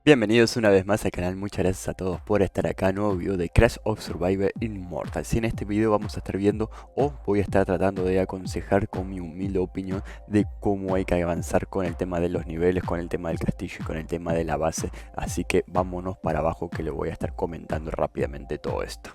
Bienvenidos una vez más al canal, muchas gracias a todos por estar acá, nuevo video de Crash of Survivor Immortal. En este video vamos a estar viendo o voy a estar tratando de aconsejar con mi humilde opinión de cómo hay que avanzar con el tema de los niveles, con el tema del castillo y con el tema de la base. Así que vámonos para abajo que le voy a estar comentando rápidamente todo esto.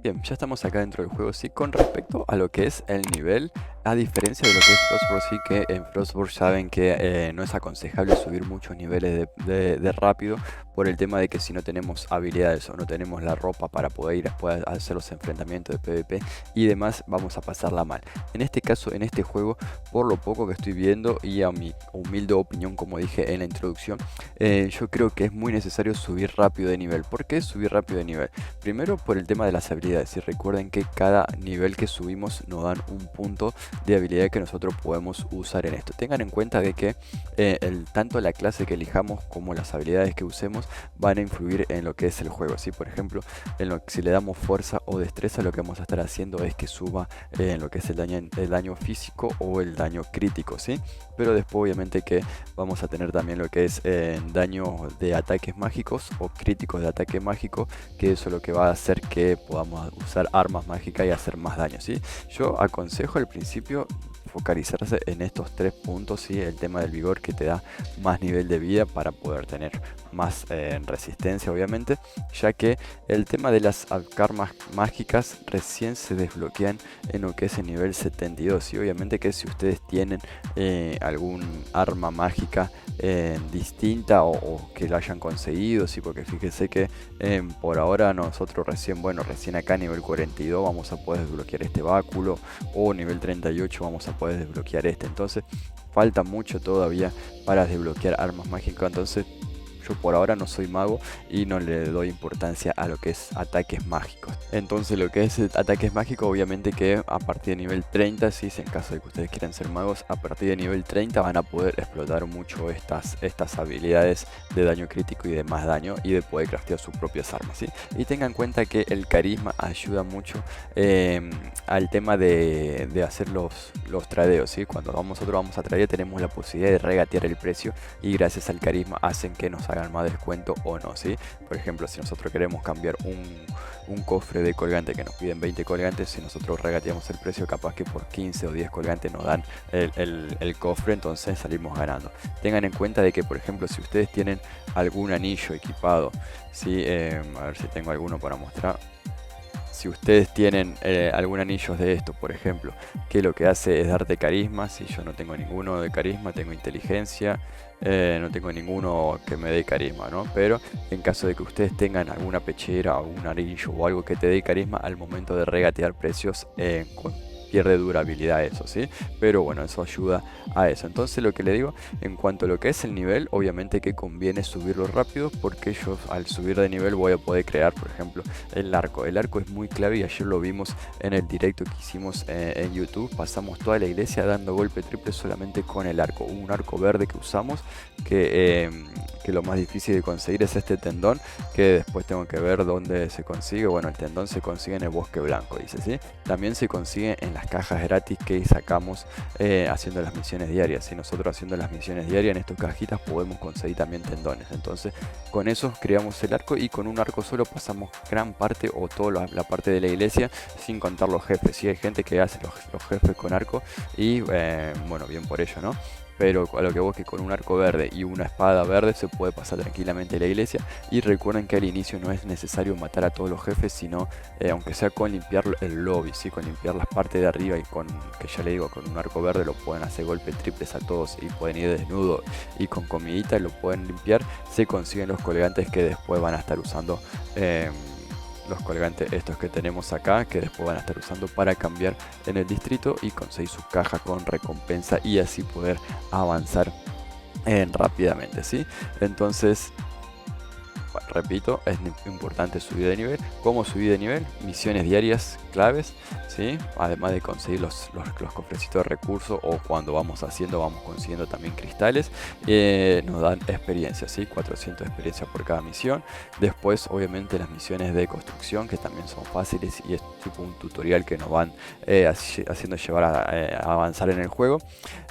Bien, ya estamos acá dentro del juego, sí, con respecto a lo que es el nivel, a diferencia de lo que es Frostburg, sí que en Frostburg saben que no es aconsejable subir muchos niveles de rápido por el tema de que si no tenemos habilidades o no tenemos la ropa para poder ir después a hacer los enfrentamientos de PvP y demás, vamos a pasarla mal. En este caso, en este juego, por lo poco que estoy viendo y a mi humilde opinión, como dije en la introducción, yo creo que es muy necesario subir rápido de nivel. ¿Por qué subir rápido de nivel? Primero por el tema de las habilidades, y recuerden que cada nivel que subimos nos dan un punto de habilidad que nosotros podemos usar en esto. Tengan en cuenta de que tanto la clase que elijamos como las habilidades que usemos van a influir en lo que es el juego, ¿sí? Por ejemplo, si le damos fuerza o destreza, lo que vamos a estar haciendo es que suba en lo que es el daño físico o el daño crítico, ¿sí? Pero después obviamente que vamos a tener también lo que es daño de ataques mágicos o críticos de ataque mágico, que eso es lo que va a hacer que podamos usar armas mágicas y hacer más daño, ¿sí? Yo aconsejo al principio focalizarse en estos tres puntos, ¿sí? El tema del vigor, que te da más nivel de vida para poder tener más resistencia, obviamente, ya que el tema de las armas mágicas recién se desbloquean en lo que es el nivel 72, y obviamente que si ustedes tienen algún arma mágica distinta o que la hayan conseguido, sí, porque fíjense que por ahora nosotros recién acá nivel 42 vamos a poder desbloquear este báculo, o nivel 38 vamos a poder desbloquear este. Entonces falta mucho todavía para desbloquear armas mágicas. Entonces yo por ahora no soy mago y no le doy importancia a lo que es ataques mágicos. Entonces lo que es ataques mágicos, obviamente que a partir de nivel 30, si es en caso de que ustedes quieran ser magos, a partir de nivel 30 van a poder explotar mucho estas habilidades de daño crítico y de más daño, y de poder craftear sus propias armas, ¿sí? Y tengan en cuenta que el carisma ayuda mucho al tema de hacer los tradeos, ¿sí? Cuando nosotros vamos a tradear tenemos la posibilidad de regatear el precio, y gracias al carisma hacen que nos hagan más descuento o no, ¿sí? Por ejemplo, si nosotros queremos cambiar un cofre de colgante que nos piden 20 colgantes, si nosotros regateamos el precio, capaz que por 15 o 10 colgantes nos dan el cofre, entonces salimos ganando. Tengan en cuenta de que, por ejemplo, si ustedes tienen algún anillo equipado, ¿sí? A ver si tengo alguno para mostrar. Si ustedes tienen algún anillo de estos, por ejemplo, que lo que hace es darte carisma, si yo no tengo ninguno de carisma, tengo inteligencia, no tengo ninguno que me dé carisma, ¿no? Pero en caso de que ustedes tengan alguna pechera o un anillo o algo que te dé carisma, al momento de regatear precios, pierde durabilidad eso, ¿sí? Pero bueno, eso ayuda a eso. Entonces lo que le digo, en cuanto a lo que es el nivel, obviamente que conviene subirlo rápido, porque yo al subir de nivel voy a poder crear, por ejemplo, el arco. El arco es muy clave, y ayer lo vimos en el directo que hicimos en YouTube. Pasamos toda la iglesia dando golpe triple solamente con el arco. Un arco verde que usamos, que lo más difícil de conseguir es este tendón, que después tengo que ver dónde se consigue. Bueno, el tendón se consigue en el bosque blanco, dice, ¿sí? También se consigue en las cajas gratis que sacamos haciendo las misiones diarias. Si nosotros haciendo las misiones diarias en estas cajitas podemos conseguir también tendones. Entonces con eso creamos el arco, y con un arco solo pasamos gran parte o toda la parte de la iglesia, sin contar los jefes. Si hay gente que hace los jefes con arco, y bueno, bien por ello, ¿no? Pero a lo que vos, que con un arco verde y una espada verde se puede pasar tranquilamente la iglesia. Y recuerden que al inicio no es necesario matar a todos los jefes, sino aunque sea con limpiar el lobby, ¿sí? Con limpiar las partes de arriba, y que ya le digo, con un arco verde lo pueden hacer golpes triples a todos y pueden ir desnudo, y con comidita lo pueden limpiar. Se consiguen los colgantes que después van a estar usando. Los colgantes estos que tenemos acá, que después van a estar usando para cambiar en el distrito y conseguir su caja con recompensa, y así poder avanzar rápidamente, ¿sí? Entonces, repito, es importante subir de nivel. ¿Cómo subir de nivel? Misiones diarias claves, ¿sí? Además de conseguir los cofrecitos de recursos, o cuando vamos consiguiendo también cristales, nos dan experiencia, ¿sí? 400 experiencia por cada misión. Después obviamente las misiones de construcción, que también son fáciles y es tipo un tutorial que nos van haciendo llevar a avanzar en el juego.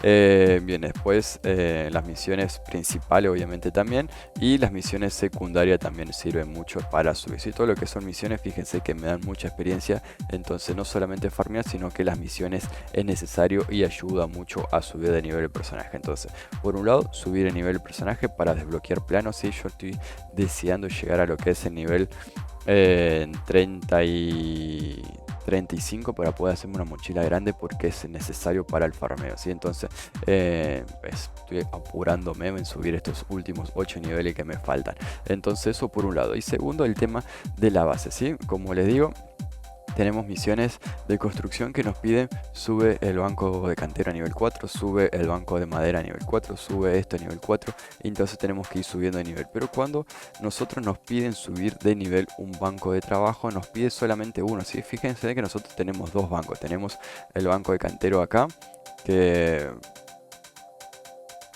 Bien, después las misiones principales obviamente también, y las misiones secundarias también sirven mucho para subir. ¿Sí? Todo lo que son misiones, fíjense que me dan mucha experiencia, entonces no solamente farmear, sino que las misiones es necesario y ayuda mucho a subir de nivel el personaje. Entonces, por un lado, subir el nivel del personaje para desbloquear planos. ¿Sí? Yo estoy deseando llegar a lo que es el nivel 35 para poder hacerme una mochila grande, porque es necesario para el farmeo, ¿sí? Entonces estoy apurándome en subir estos últimos 8 niveles que me faltan. Entonces eso por un lado. Y segundo, el tema de la base, ¿sí? Como les digo, tenemos misiones de construcción que nos piden: sube el banco de cantera a nivel 4, sube el banco de madera a nivel 4, sube esto a nivel 4, y entonces tenemos que ir subiendo de nivel. Pero cuando nosotros nos piden subir de nivel un banco de trabajo, nos pide solamente uno, ¿sí? Fíjense que nosotros tenemos dos bancos. Tenemos el banco de cantero acá, que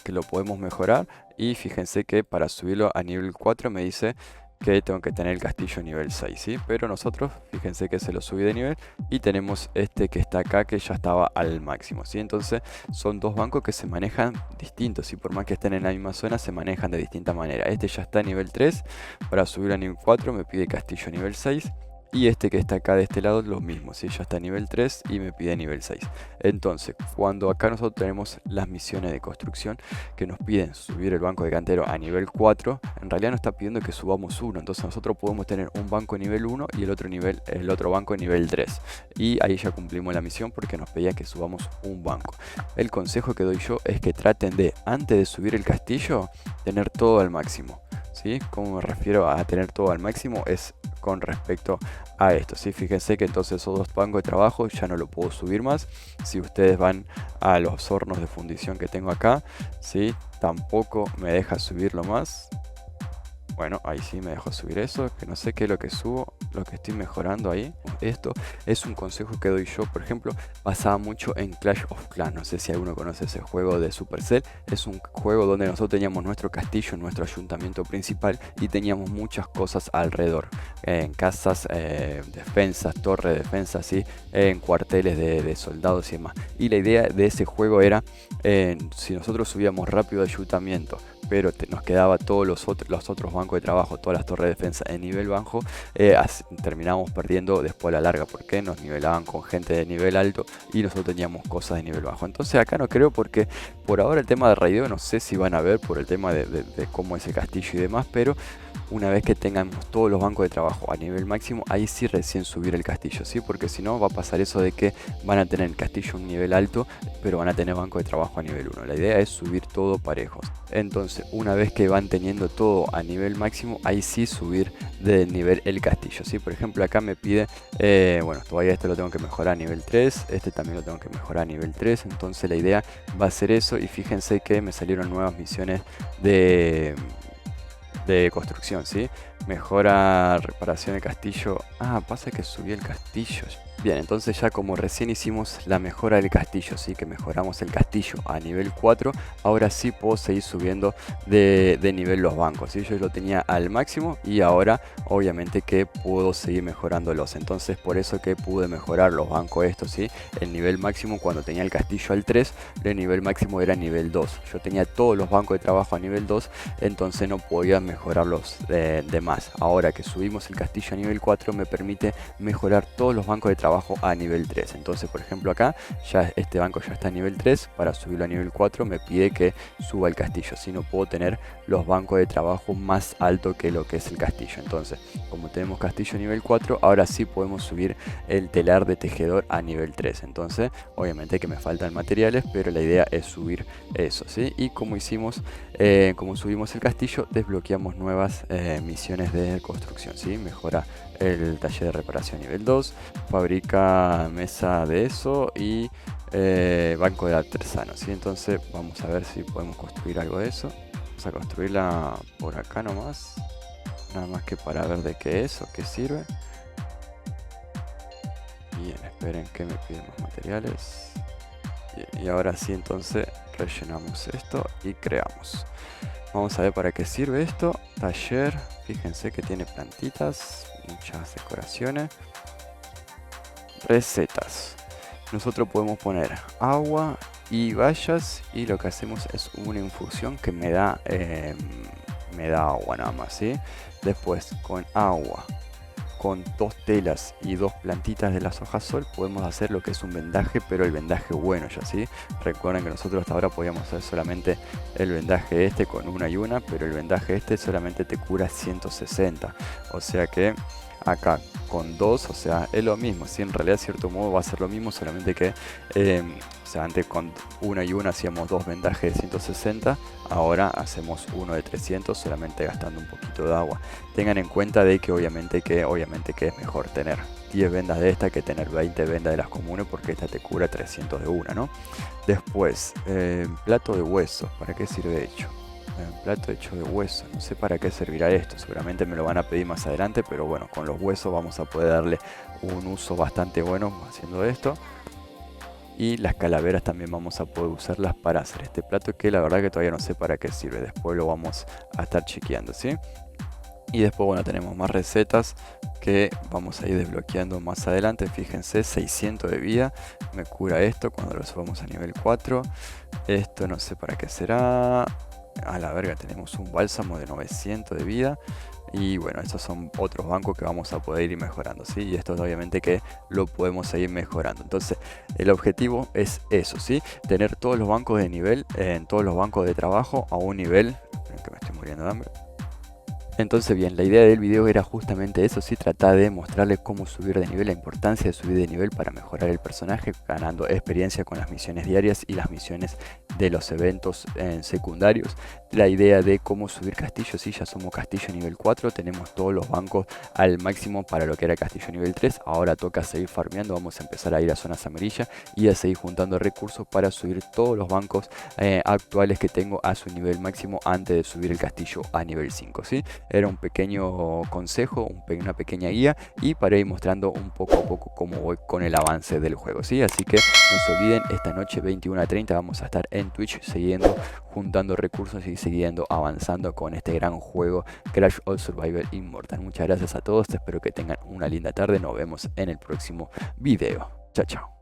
lo podemos mejorar, y fíjense que para subirlo a nivel 4 me dice que tengo que tener el castillo nivel 6, ¿sí? Pero nosotros, fíjense que se lo subí de nivel, y tenemos este que está acá, que ya estaba al máximo, ¿sí? Entonces son dos bancos que se manejan distintos, ¿sí? Por más que estén en la misma zona, se manejan de distinta manera. Este ya está a nivel 3, para subir a nivel 4 me pide castillo nivel 6. Y este que está acá de este lado, lo mismo, ¿sí? Ya está a nivel 3 y me pide nivel 6. Entonces, cuando acá nosotros tenemos las misiones de construcción que nos piden subir el banco de cantero a nivel 4, en realidad nos está pidiendo que subamos uno. Entonces nosotros podemos tener un banco nivel 1 y el otro banco nivel 3. Y ahí ya cumplimos la misión, porque nos pedía que subamos un banco. El consejo que doy yo es que traten de, antes de subir el castillo, tener todo al máximo, ¿sí? ¿Cómo me refiero a tener todo al máximo? Es con respecto a esto, ¿sí? Fíjense que entonces esos dos bancos de trabajo ya no lo puedo subir más. Si ustedes van a los hornos de fundición que tengo acá, ¿sí? Tampoco me deja subirlo más. Bueno, ahí sí me dejó subir eso, que no sé qué es lo que subo, lo que estoy mejorando ahí. Esto es un consejo que doy yo. Por ejemplo, pasaba mucho en Clash of Clans. No sé si alguno conoce ese juego de Supercell. Es un juego donde nosotros teníamos nuestro castillo, nuestro ayuntamiento principal, y teníamos muchas cosas alrededor. En casas, defensas, torre de defensa, ¿sí? En cuarteles de soldados y demás. Y la idea de ese juego era, si nosotros subíamos rápido de ayuntamiento, pero nos quedaba todos los otros bancos de trabajo, todas las torres de defensa en nivel bajo, terminábamos perdiendo después a la larga, porque nos nivelaban con gente de nivel alto y nosotros teníamos cosas de nivel bajo. Entonces acá no creo, porque por ahora el tema de raideo no sé si van a ver por el tema de cómo es el castillo y demás, pero una vez que tengamos todos los bancos de trabajo a nivel máximo, ahí sí recién subir el castillo, ¿sí? Porque si no va a pasar eso de que van a tener el castillo a un nivel alto, pero van a tener banco de trabajo a nivel 1. La idea es subir todo parejos. Entonces, una vez que van teniendo todo a nivel máximo, ahí sí subir de nivel el castillo, ¿sí? Por ejemplo, acá me pide, bueno, todavía este lo tengo que mejorar a nivel 3, este también lo tengo que mejorar a nivel 3, entonces la idea va a ser eso. Y fíjense que me salieron nuevas misiones de construcción, ¿sí? Mejora reparación de castillo. Ah, pasa que subí el castillo. Bien, entonces ya como recién hicimos la mejora del castillo, ¿sí? Que mejoramos el castillo a nivel 4, ahora sí puedo seguir subiendo de nivel los bancos, ¿sí? Yo lo tenía al máximo y ahora obviamente que puedo seguir mejorándolos. Entonces por eso que pude mejorar los bancos estos, ¿sí? El nivel máximo cuando tenía el castillo al 3, el nivel máximo era nivel 2. Yo tenía todos los bancos de trabajo a nivel 2, entonces no podía mejorarlos de más. Ahora que subimos el castillo a nivel 4 me permite mejorar todos los bancos de trabajo a nivel 3. Entonces, por ejemplo, acá ya este banco ya está a nivel 3. Para subirlo a nivel 4 me pide que suba el castillo, si no puedo tener los bancos de trabajo más alto que lo que es el castillo. Entonces, como tenemos castillo a nivel 4, ahora sí podemos subir el telar de tejedor a nivel 3. Entonces, obviamente que me faltan materiales, pero la idea es subir eso, ¿sí? Y como hicimos, como subimos el castillo, desbloqueamos nuevas misiones de construcción, ¿sí? Mejora el taller de reparación nivel 2, fabrica mesa de eso y banco de artesano, ¿sí? Entonces vamos a ver si podemos construir algo de eso. Vamos a construirla por acá nomás, nada más que para ver de qué es o qué sirve. Bien, esperen que me piden más materiales. Y ahora sí, entonces rellenamos esto y creamos. Vamos a ver para qué sirve esto. Taller, fíjense que tiene plantitas, muchas decoraciones. Recetas. Nosotros podemos poner agua y bayas, y lo que hacemos es una infusión que me da agua nada más, ¿sí? Después con agua, con 2 telas y 2 plantitas de las hojas sol podemos hacer lo que es un vendaje, pero el vendaje bueno ya, ¿sí? Recuerden que nosotros hasta ahora podíamos hacer solamente el vendaje este con una y una, pero el vendaje este solamente te cura 160, o sea que acá con 2, o sea, es lo mismo, ¿sí? En realidad, de cierto modo va a ser lo mismo, solamente que o sea, antes con una y una hacíamos 2 vendajes de 160, ahora hacemos uno de 300, solamente gastando un poquito de agua. Tengan en cuenta de que obviamente que es mejor tener 10 vendas de esta que tener 20 vendas de las comunes, porque esta te cura 300 de una, ¿no? Después, plato de hueso, ¿para qué sirve hecho? Plato hecho de hueso, no sé para qué servirá esto, seguramente me lo van a pedir más adelante, pero bueno, con los huesos vamos a poder darle un uso bastante bueno haciendo esto. Y las calaveras también vamos a poder usarlas para hacer este plato, que la verdad que todavía no sé para qué sirve, después lo vamos a estar chequeando, ¿sí? Y después, bueno, tenemos más recetas que vamos a ir desbloqueando más adelante. Fíjense, 600 de vida me cura esto cuando lo subamos a nivel 4. Esto no sé para qué será. A la verga, tenemos un bálsamo de 900 de vida. Y bueno, estos son otros bancos que vamos a poder ir mejorando, ¿sí? Y esto obviamente que lo podemos seguir mejorando. Entonces, el objetivo es eso, ¿sí? Tener todos los bancos de nivel, en todos los bancos de trabajo a un nivel... Esperen que me estoy muriendo de hambre. Entonces bien, la idea del video era justamente eso, sí, tratar de mostrarles cómo subir de nivel, la importancia de subir de nivel para mejorar el personaje, ganando experiencia con las misiones diarias y las misiones de los eventos secundarios. La idea de cómo subir castillo, sí, ya somos castillo nivel 4, tenemos todos los bancos al máximo para lo que era castillo nivel 3, ahora toca seguir farmeando, vamos a empezar a ir a zonas amarillas y a seguir juntando recursos para subir todos los bancos actuales que tengo a su nivel máximo antes de subir el castillo a nivel 5, ¿sí? Era un pequeño consejo, una pequeña guía, y para ir mostrando un poco a poco cómo voy con el avance del juego, ¿sí? Así que no se olviden, esta noche 21:30 vamos a estar en Twitch siguiendo juntando recursos y siguiendo avanzando con este gran juego Crash of Survival Immortal. Muchas gracias a todos, espero que tengan una linda tarde, nos vemos en el próximo video. Chao, chao.